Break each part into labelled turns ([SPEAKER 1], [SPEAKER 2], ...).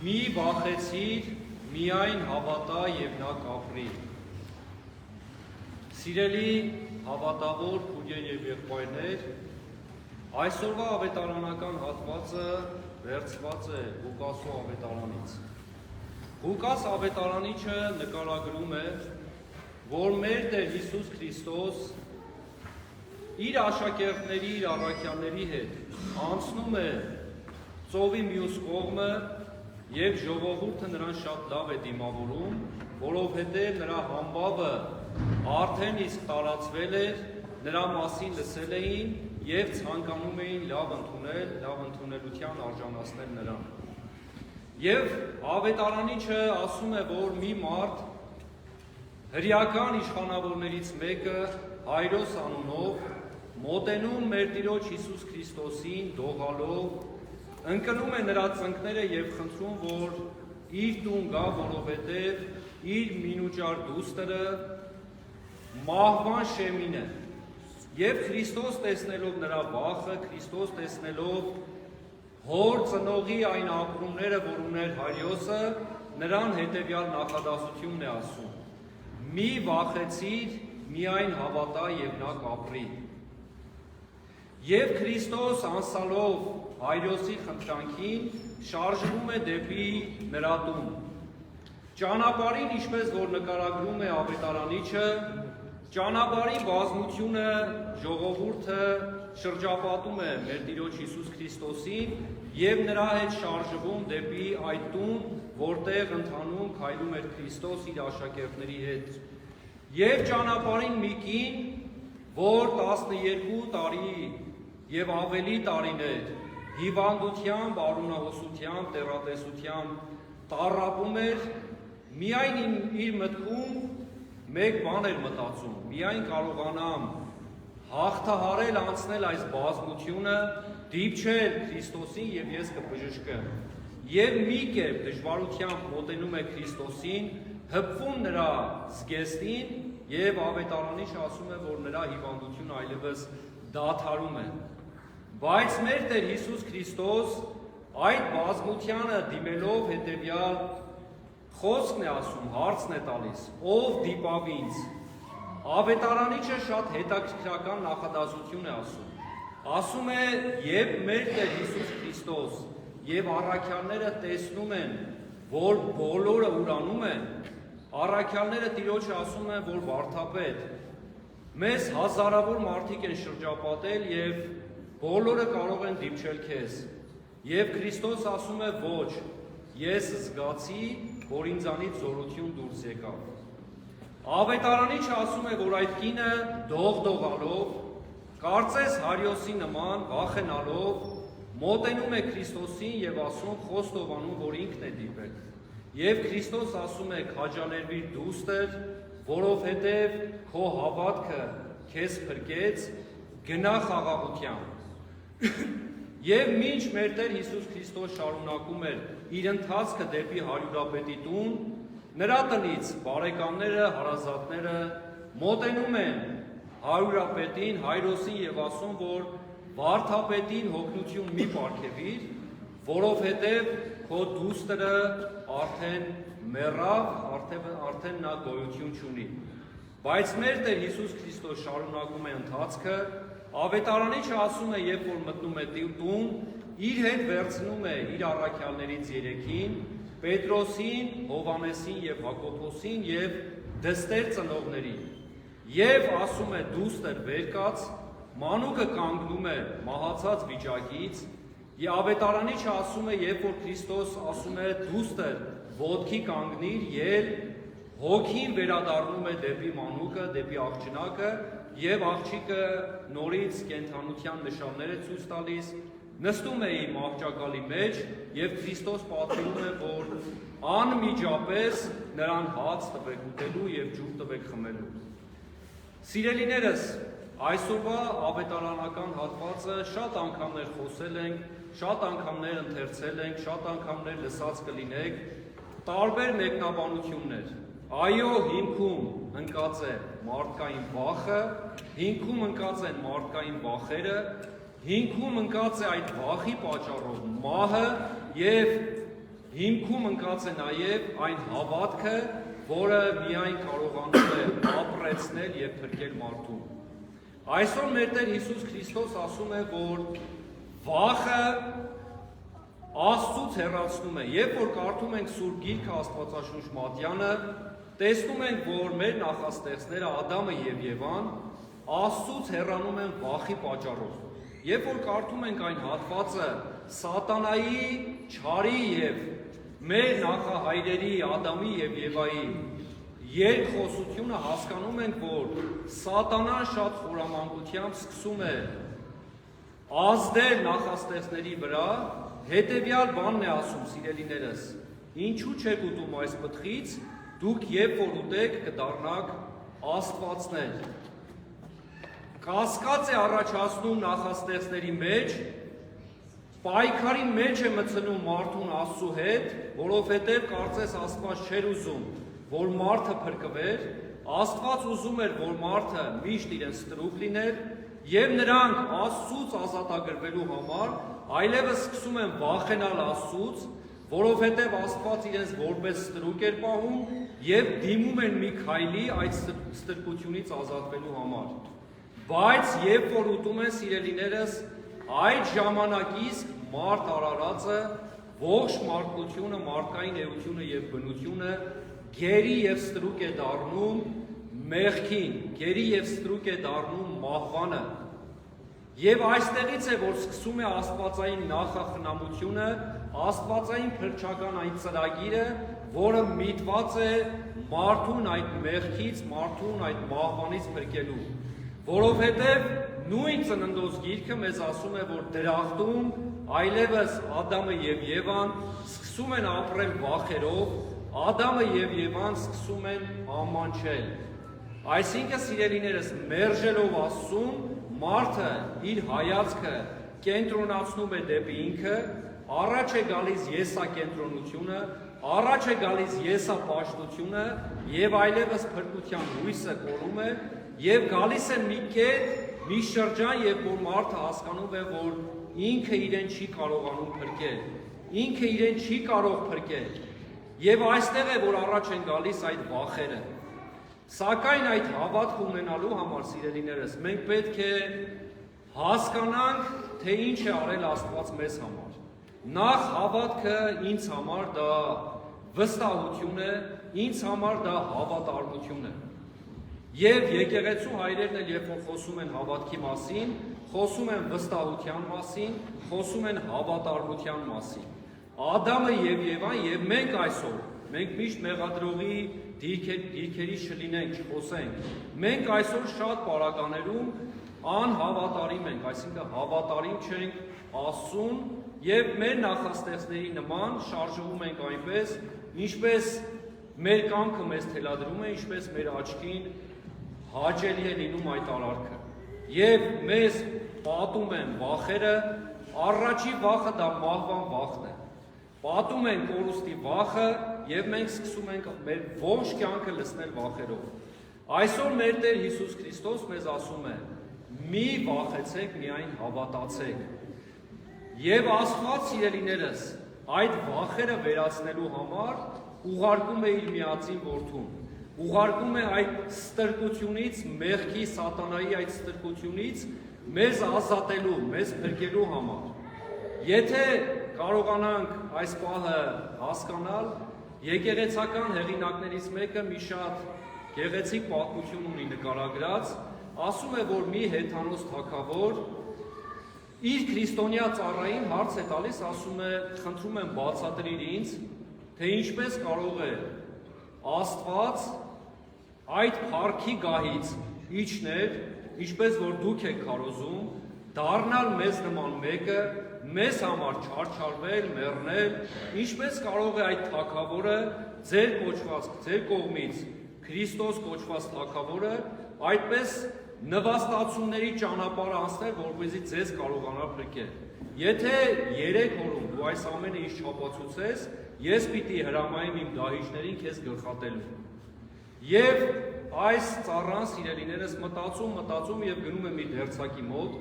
[SPEAKER 1] Մի վախեցիր, միայն հավատա և նա կապրի։ Սիրելի հավատավոր քույրեր և եղբայրներ, այսօրվա ավետարանական հատվածը վերցված է Ղուկասու ավետարանից։ Ղուկաս ավետարանիչը նկարագրում է, որ մեր Տեր Հիսուս Քրիստոս իր աշակերտների, իր առաքյալների հետ անցնում է ծովի մյուս կողմը և ժողովուրդը նրան շատ լավ է դիմավորում, որովհետև նրա համբավը արդեն իսկ տարածվել էր, նրա մասին լսել էին և ցանկանում էին լավ ընդունել, լավ ընդունելության արժանացնել նրան։ Եվ ավետարանիչը ասում է, որ մի մարդ հրեական իշխանավորներից մեկը Հայրոս անունով մոտենում մեր Տիրոջ Հիսուս Քրիստոսին դողալով, ընկնում է նրա ծնկները և խնդրում, որ իր տուն գա, որովհետև իր մինուճար դուստրը մահվան շեմին է։ Եվ Քրիստոս տեսնելով նրա վախը, Քրիստոս տեսնելով հոր ծնողի այն ապրումները, որ ուներ Հայրիոսը, նրան հետևյալ նախադասությունն է ասում. մի վախեցիր, միայն հավատա և նա կապրի։ Եվ Քրիստոս անցալով Հայրիոսի խնդրանքին շարժվում է դեպի նրա տուն։ Ճանապարհին, ինչպես որ նկարագրում է ավետարանիչը, ճանապարհի բազմությունը ժողովուրդը շրջապատում է մեր Տիրոջ Հիսուս Քրիստոսին և նրա հետ շարժվում դեպի այդ տուն, որտեղ ընթանում քայլում էր Քրիստոս իր աշակերտների հետ։ Եվ ճանապարհին մի կին, որ 12 տարի և ավելի տարիներ հիվանդությամբ, արունահոսությամբ, տեղատեսությամբ տառապում էր, միայն իր մտքում մեկ բան էր մտածում, միայն կարողանամ հաղթահարել անցնել այս բազմությունը, դիպչել Քրիստոսին և ես կբժշկեմ։ Եվ մի կերպ դժվարությամբ մոտենում է Քրիստոսին, հպվում նրա զգեստին և ավետարանիչը ասում է, որ նրա հիվանդությունը այլևս դադարում է։ Բայց մեր Տեր Հիսուս Քրիստոս այդ բազմությանը դիմելով հետևյալ խոսքն է ասում, հարցն է տալիս, ով դիպավ ինձ։ Ավետարանիչը շատ հետաքրքրական նախադասություն է ասում։ Ասում է, երբ մեր Տեր Հիսուս Քրիստոս և առաքյալները տեսնում են, որ բոլորը ուրանում են, առաքյալները Տիրոջը ասում են, որ վարդապետ, մեզ հազարավոր մարդիկ են շրջապատել և բոլորը կարող են դիպչել քեզ։ Եվ Քրիստոս ասում է, ոչ, ես զգացի, որ ինձանից զորություն դուրս եկավ։ Ավետարանիչը ասում է, որ այդ կինը դողդողալով, կարծես Հայրիոսի նման վախենալով, մոտենում է Քրիստոսին և ասում, խոստովանում, որ ինքն է դիպել։ Եվ Քրիստոս ասում է, քաջալերվիր դուստր, որովհետև քո հավատքը քեզ փրկեց, գնա խաղաղությամբ։ Եվ մինչ մեր Տեր Հիսուս Քրիստոս շարունակում էր իր ընթացքը դեպի հարյուրապետի տուն, նրա տնից բարեկամները, հարազատները մոտենում են հարյուրապետին, Հայրոսին և ասում, որ վարդապետին հոգնություն մի պարգևիր, որովհետև քո դուստրը արդեն մեռավ, արդեն նա գոյություն չունի։ Բայց մեր Տեր Հիսուս Քրիստոս շարունակում է ընթացքը, ավետարանիչը ասում է, երբ որ մտնում է տուն, իր հետ վերցնում է իր առաքյալներից 3-ին, Պետրոսին, Հովհաննեսին և Հակոբոսին և դստեր ծնողներին, և ասում է դուստր վեր կաց, մանուկը կանգնում է մահացած վիճակից, և ավետարանիչը ասում է, երբ որ Քրիստոս ասում է դուստր ոտքի կանգնիր, ել, հոգին վերադառնում է դեպի մանուկը, դեպի աղջնակը, և աղջիկը նորից կենդանության նշաններ է ցույց տալիս, նստում է իր մահճակալի մեջ և Քրիստոս պատվիրում է, որ անմիջապես նրան հաց տվեք ուտելու և ջուր տվեք խմելու։ Սիրելիներս, այսօրվա ավետարանական հատվածը շատ անգամներ խոսել ենք, շատ անգամներ ընթերցել ենք, շատ անգամներ լսած կլինեք, տարբեր մեկնաբանություններ։ Այո, հիմքում ընկած է մարդկային վախը, հիմքում ընկած են մարդկային վախերը, հիմքում ընկած է այդ վախի պատճառով մահը և հիմքում ընկած է նաև այն հավատքը, որը միայն կարողանում է ապրեցնել և փրկել մարդուն։ Այսօր մեր Տեր Հիսուս Քրիստոս ասում է, որ վախը Աստծուց հեռացնում է, երբ որ կարդում ենք Սուրբ Գիրքը Աստվածաշունչ Մատյանը, տեսնում ենք, որ մեր նախաստեղծները Ադամը և Եվան Աստծուց հեռանում են վախի պատճառով։ Երբ որ կարդում ենք այն հատվածը Սատանայի, չարի և մեր նախահայրերի Ադամի և Եվայի երկխոսությունը, հասկանում ենք, որ Սատանան շատ խորամանկությամբ սկսում է ազդել նախաստեղծների վրա, հետևյալ բանն է ասում, սիրելիներս, ինչու չեք ուտում այս պտղից, դուք երբ որ ուտեք կդառնաք աստվածներ։ Կասկած է առաջացնում նախաստեղծների մեջ, պայքարի մեջ է մտցնում մարդուն Աստծու հետ, որովհետև կարծես Աստված չէր ուզում, որ մարդը փրկվեր, Աստված ուզում էր, որ մարդը միշտ իրեն ստրուկ լիներ, և նրանք Աստծուց ազատագրվելու համար այլևս սկսում են վախենալ Աստծուց, որովհետև Աստված իրենց որպես ստրուկ էր պահում և դիմում են մի քայլի այդ ստրկությունից ազատվելու համար։ Բայց երբ որ ուտում են, սիրելիներս, այդ ժամանակից մարդ արարածը, ողջ մարդկությունը, մարդկային էությունը և բնությունը գերի և ստրուկ է դառնում մեղքին, գերի և ստրուկ է դառնում մահվանը։ Եվ այստեղից է, որ սկսում է աստվածային նախախնամությունը, աստվածային փրկչական այն ծրագիրը, որը միտված է մարդուն այդ մեղքից, մարդուն այդ մահվանից փրկելու։ Որովհետև նույն ծննդոց գիրքը մեզ ասում է, որ դրախտում այլևս Ադամը և Եվան սկսում են ապրել վախերով, Ադամը և Եվան սկսում են ամանչել։ Այսինքն, սիրելիներս, մերժելով Աստծուն, մարդը իր հայացքը կենտրոնացնում է դեպի ինքը, առաջ է գալիս եսակենտրոնությունը, առաջ է գալիս եսապաշտությունը և այլևս փրկության հույսը կորում է և գալիս է մի կետ, մի շրջան, երբ որ մարդը հասկանում է, որ ինքը իրեն չի կարողանում փրկել, ինքը իրեն չի կարող փրկել և այստեղ է, որ առաջ են գալիս այդ վախերը։ Սակայն այդ հավատք ունենալու համար, սիրելիներս, մենք պետք է հասկանանք, թե ինչ է արել Աստված մեզ համար։ Նախ հավատքը ինձ համար դա վստահություն է, ինձ համար դա հավատարմություն է։ Եվ եկեղեցու հայրերն էլ, երբ որ խոսում են հավատքի մասին, խոսում են վստահության մասին, խոսում են հավատարմության մասին։ Ադամը և Եվան և մենք այսօր, մենք միշտ մեղադրողի դիրքերից չլինենք, չխոսենք։ Մենք այսօր շատ պարագաներում անհավատարիմ ենք, այսինքն հավատարիմ չենք Աստծուն և մեր նախաստեղծների նման շարժվում ենք այնպես, ինչպես մեր կամքը մեզ թելադրում է, ինչպես մեր աչքին հաճելի է լինում այդ արարքը։ Եվ մեզ պատում են վախերը, առաջի վախը դա մահվան վախն է։ Պատում են կորուստի վախը և մենք սկսում ենք մեր ողջ կյանքը լցնել վախերով։ Այսօր մեր Տեր Հիսուս Քրիստոս մեզ ասում է. մի վախեցեք, միայն հավատացեք։ Եվ Աստված, սիրելիներս, այդ վախերը վերացնելու համար ուղարկում է իր միածին որդուն, ուղարկում է այդ ստրկությունից, մեղքի, սատանայի այդ ստրկությունից մեզ ազատելու, մեզ փրկելու համար։ Եթե կարողանանք այս պահը հասկանալ, եկեղեցական հեղինակներից մեկը մի շատ գեղեցիկ պատմություն ունի նկարագրած, ասում է, որ մի հեթանոս թագավոր իր քրիստոնյա ծառային հարց է տալիս, ասում է, խնդրում եմ բացատրիր ինձ, թե ինչպես կարող է Աստված այդ փառքի գահից իջնել, ինչպես որ դուք եք քարոզում, դառնալ մեզ նման մեկը, մեզ համար չարչարվել, մեռնել, ինչպես կարող է այդ թագավորը, ձեր կոչված, ձեր կողմից Քրիստոս կոչված թագավորը, այդպես նվաստացումների ճանապարհ անցնել, որպեսզի ձեզ կարողանա փրկել։ Եթե 3 օրում դու այս ամենը ինձ չապացուցես, ես պիտի հրամայեմ իմ դահիճներին քեզ գլխատելու։ Եվ այս ծառան, սիրելիներս, մտածում եւ գնում է մի դերձակի մոտ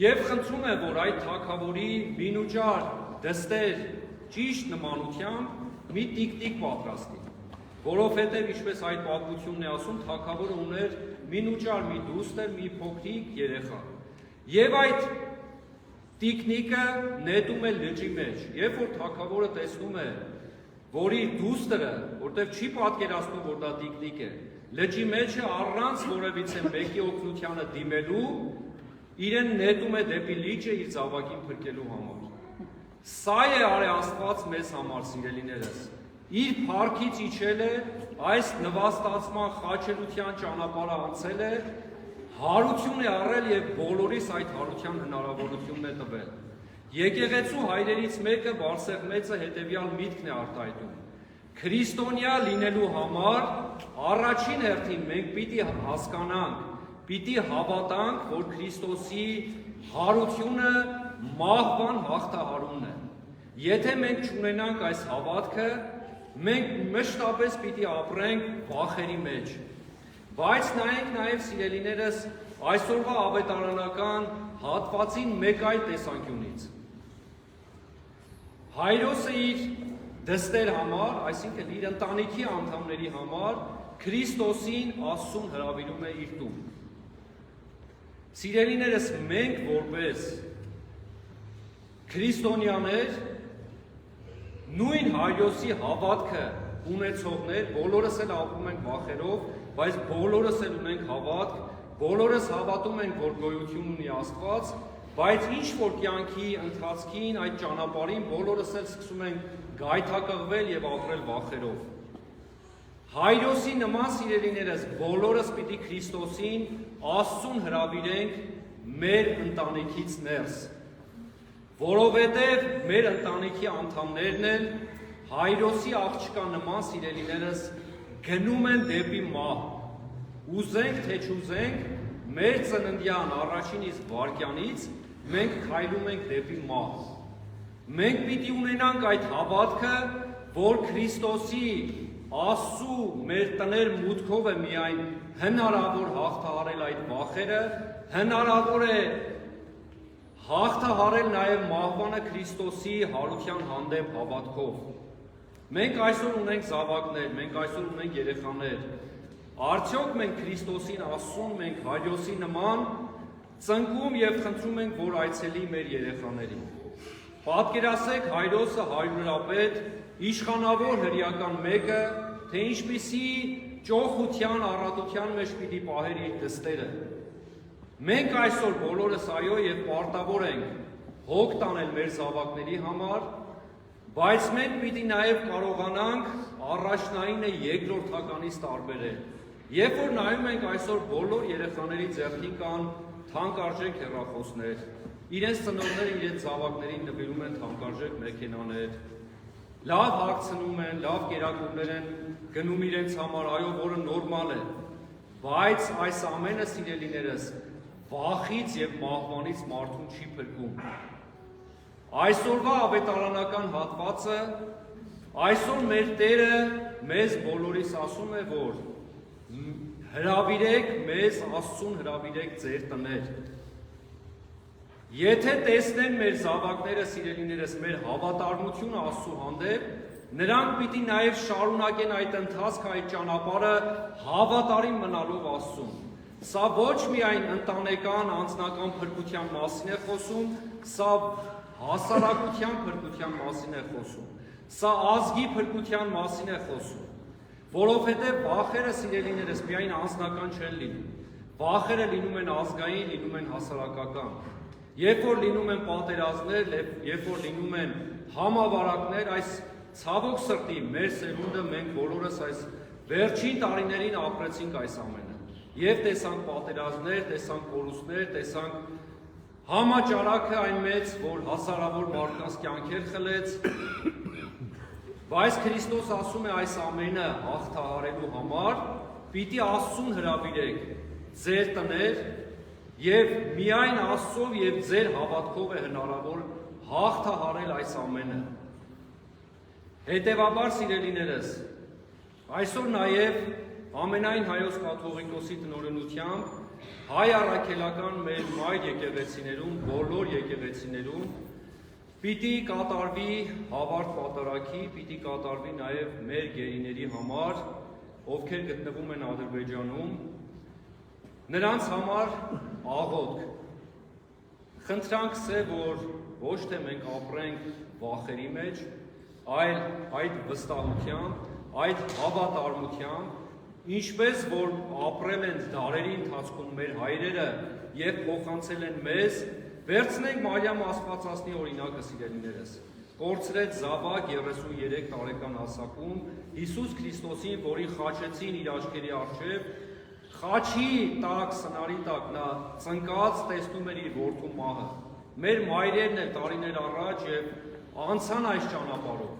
[SPEAKER 1] եւ խնդրում է, որ այդ թագավորի մինուճար դստեր ճիշտ նմանությամբ մի տիկնիկ պատրաստի, որովհետև ինչպես այդ պատմությունն է ասում, թագավորը ուներ մի նուճար, մի դուստր, մի փոքրիկ երեխա, եւ այդ տիկնիկը նետում է լճի մեջ, երբ որ թագավորը տեսնում է, որ իր դուստրը, որտեղ չի պատկերացնում, որ դա տիկնիկ է, լճի մեջ է առանց որևիցե մեկի օգնությանը դիմելու, իրեն նետում է դեպի լիճը իր զավակին փրկելու համար։ Սա է արի Աստված մեզ համար, սիրելիներս։ Իր փառքից իջել է, այս նվաստացման խաչելության ճանապարհը անցել է, հարություն է առել եւ բոլորիս այդ հարության հնարավորությունն է տվել։ Եկեղեցու հայրերից մեկը Վարսեղ մեծը հետեւյալ միտքն է արտահայտում. Քրիստոնյա լինելու համար առաջին հերթին մենք պիտի հասկանանք, պիտի հավատանք, որ Քրիստոսի հարությունը մահվան հաղթահարումն է։ Եթե մենք չունենանք այս հավատքը, մենք մշտապես պիտի ապրենք վախերի մեջ։ Բայց նայենք նաև սիրելիներս այսօրվա ավետարանական հատվածին մեկ այլ տեսանկյունից։ Հայրոսը իր դստեր համար, այսինքն իր ընտանիքի անդամների համար Քրիստոսին Աստծուն հրավիրում է իր տուն։ Սիրելիներս մենք որպես քրիստոնյաներ նույն Հայրոսի հավատքը ունեցողներ, բոլորս էլ ապրում ենք վախերով, բայց բոլորս էլ ունենք հավատք, բոլորս հավատում ենք, որ գոյություն ունի Աստված, բայց ինչ որ կյանքի ընթացքին, այդ ճանապարհին բոլորս էլ սկսում ենք գայթակղվել եւ ապրել վախերով։ Հայրոսի նման սիրելիներս բոլորս պիտի Քրիստոսին Աստծուն հրավիրենք մեր ընտանիքից ներս, որովհետև մեր ընտանիքի անդամներն էլ Հայրոսի աղջկա նման սիրելիներս գնում են դեպի մահ, ուզենք թե չուզենք, մեր ծննդյան առաջին իսկ վայրկյանից մենք քայլում ենք դեպի մահ։ Մենք պիտի ունենանք այդ հավատքը, որ Քրիստոսի Աստծու մեր տներ մուտքով է միայն հնարավոր հաղթահարել այդ վախերը, հնարավոր է հաղթահարել նաև մահվանը Քրիստոսի հարության հանդեպ հավատքով։ Մենք այսօր ունենք զավակներ, մենք այսօր ունենք երեխաներ։ Արդյոք մենք Քրիստոսին ասում, մենք Հայրոսի նման ծնկում եւ խնդրում ենք, որ այցելի մեր երեխաներին։ Պատկերացեք Հայրոսը հայրուրապետ, իշխանավոր հրեական մեկը, թե ինչպիսի ճոխության, առատության մեջ պիտի պահեր իր դստերը։ Մենք այսօր բոլորս այո եւ պարտավոր ենք հոգ տանել մեր զավակների համար, բայց մենք պիտի նաև կարողանանք առաջնայինը երկրորդականից տարբերել։ Երբ որ նայում ենք այսօր բոլոր երեխաների ձեռքին կան թանկարժեք հեռախոսներ, իրենց ծնողները իրենց զավակներին նվիրում են թանկարժեք մեքենաներ, լավ հագցնում են, լավ կերակուրներ են գնում իրենց համար, այո, որը նորմալ է, բայց այս ամենը սիրելիներս վախից եւ մահվանից մարդուն չի փրկում։ Այսօրվա ավետարանական հատվածը, այսօր մեր Տերը մեզ բոլորիս ասում է, որ հրավիրեք մեզ Աստծուն, հրավիրեք ձեր տներ։ Եթե տեսնեն մեր զավակները, սիրելիներս, մեր հավատարմությունը Աստծու հանդեպ, նրանք պիտի նաև շարունակեն այդ ընթացքը, այդ ճանապարհը հավատարիմ մնալով Աստծուն։ Սա ոչ միայն ընտանեկան, անձնական փրկության մասին է խոսում, սա հասարակության փրկության մասին է խոսում, սա ազգի փրկության մասին է խոսում, որովհետև վախերը սիրելիներս միայն անձնական չեն լինում, վախերը լինում են ազգային, լինում են հասարակական, երբ որ լինում են պատերազմներ, երբ որ լինում են համավարակներ, այս ցավոք սրտի մեր սերունդը մենք բոլորս այս վերջին տարիներին ապրեցինք այս ամենը, եւ տեսանք պատերազմներ, տեսանք կորուստներ, տեսանք համաճարակը այն մեծ, որ հազարավոր մարդկանց կյանքեր խլեց, բայց Քրիստոս ասում է այս ամենը հաղթահարելու համար պիտի Աստծուն հրավիրեք ձեր տներ եւ միայն Աստծով եւ ձեր հավատքով է հնարավոր հաղթահարել այս ամենը։ Հետևաբար սիրելիներս, այսօր նաեւ ամենայն հայոց կաթողիկոսի տնօրինությամբ հայ առաքելական մեր մայր եկեղեցիներում, բոլոր եկեղեցիներում Պիտի կատարվի հավարտ պատարագի, պիտի կատարվի նաև մեր գերիների համար, ովքեր գտնվում են Ադրբեջանում, նրանց համար աղոթք։ Խնդրանք է, որ ոչ թե մենք ապրենք վախերի մեջ, այլ այդ վստահությամբ, այդ հավատարմությամբ, ինչպես որ ապրել են դարերի ընթացքում մեր հայրերը եւ փոխանցել են մեզ, վերցնենք Մարիամ Աստվածածնի օրինակը, սիրելիներս, կորցրեց զավակ 33 տարեկան հասակում Հիսուս Քրիստոսին, որի խաչեցին իր աչքերի առջև, խաչի տակ, սնարի տակ նա ծնկած տեսնում էր իր որդու մահը։ Մեր մայրերն էլ տարիներ առաջ եւ անցան այս ճանապարհով,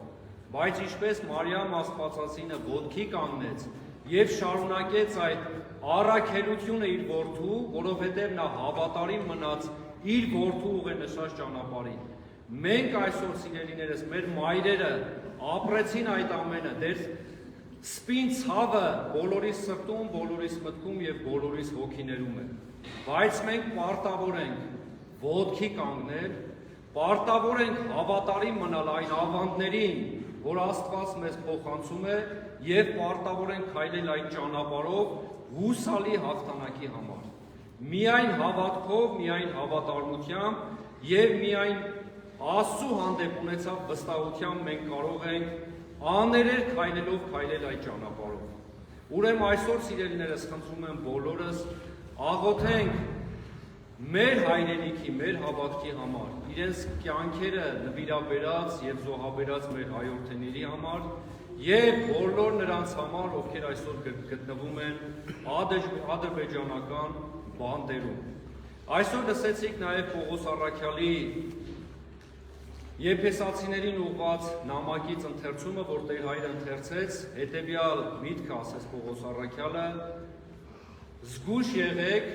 [SPEAKER 1] բայց ինչպես Մարիամ Աստվածածինը ոտքի կանգնեց եւ շարունակեց այդ առաքելությունը իր որդու, որովհետեւ նա հավատարիմ մնաց իր որդու ուղենշած ճանապարհին։ Մենք այսօր, սիրելիներս, մեր մայրերը ապրեցին այդ ամենը, դեր սպին ցավը բոլորիս սրտում, բոլորիս մտքում եւ բոլորիս հոգիներում է։ Բայց մենք պարտավոր ենք ոտքի կանգնել, պարտավոր ենք հավատարիմ մնալ այն ավանդներին, որ Աստված մեզ փոխանցում է, եւ պարտավոր ենք քայլել այդ ճանապարհով հուսալի հաղթանակի համար։ Միայն հավատքով, միայն հավատարմությամբ եւ միայն Աստծո հանդեպ ունեցավ վստահությամբ մենք կարող ենք աներեր քայլելով քայլել այդ ճանապարհով։ Ուրեմն այսօր, սիրելիներս, խնդրում եմ բոլորս աղոթենք մեր հայրենիքի, մեր հավատքի համար, իրենց կյանքերը նվիրաբերած եւ զոհաբերած մեր հայրենիների համար եւ բոլոր նրանց համար, ովքեր այսօր գտնվում են ադրբեջանական բանդերում։ Այսօր լսեցիք նաեւ Պողոս Առաքյալի Եփեսացիներին ուղղված նամակից ընթերցումը, որ Տեր Հայրը ընթերցեց, հետևյալ միտքը ասեց Պողոս Առաքյալը. զգույշ եղեք,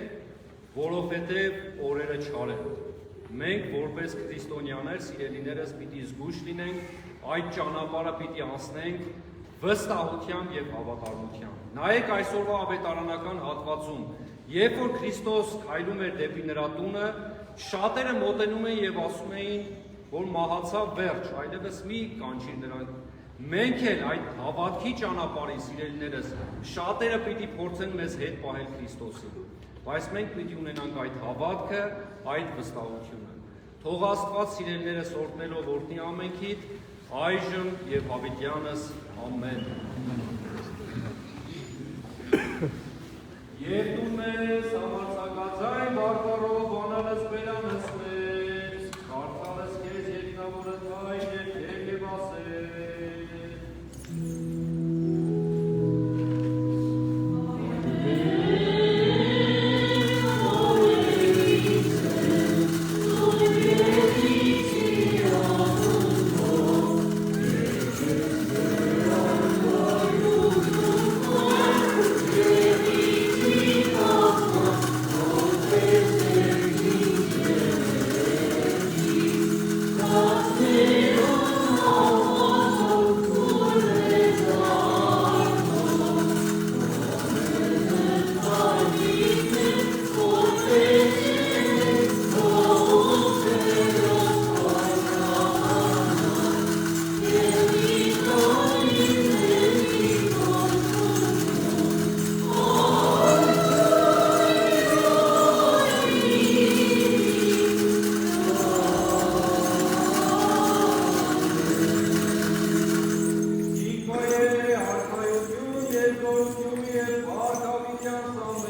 [SPEAKER 1] որովհետև օրերը չար են։ Մենք որպես քրիստոնյաներ, սիրելիներս, պիտի զգույշ լինենք, այդ ճանապարհը պիտի անցնենք վստահությամբ եւ հավատարմությամբ։ Նայեք այսօրվա ավետարանական հատվածում, երբ որ Քրիստոս քայլում էր դեպի նրա տունը, շատերը մոտենում են եւ ասում էին, որ մահացավ վերջ, այլևս մի կանչիր նրան։ Մենք էլ այդ հավատքի ճանապարհին, սիրելիներս, շատերը պիտի փորձեն մեզ հետ պահել Քրիստոսին, բայց մենք պիտի ունենանք այդ հավատքը, այդ վստահությունը։ Թող Աստված, սիրելիներս, օրհնելով օրհնի ամենքիդ, այժմ եւ հավիտյանս, ամեն։ Եվ դու մեզ համարձակաձայն բառերով բանալս բերանս մեզ, կարդալս քեզ երկնավորդ հայր եւ ասել։ Yes,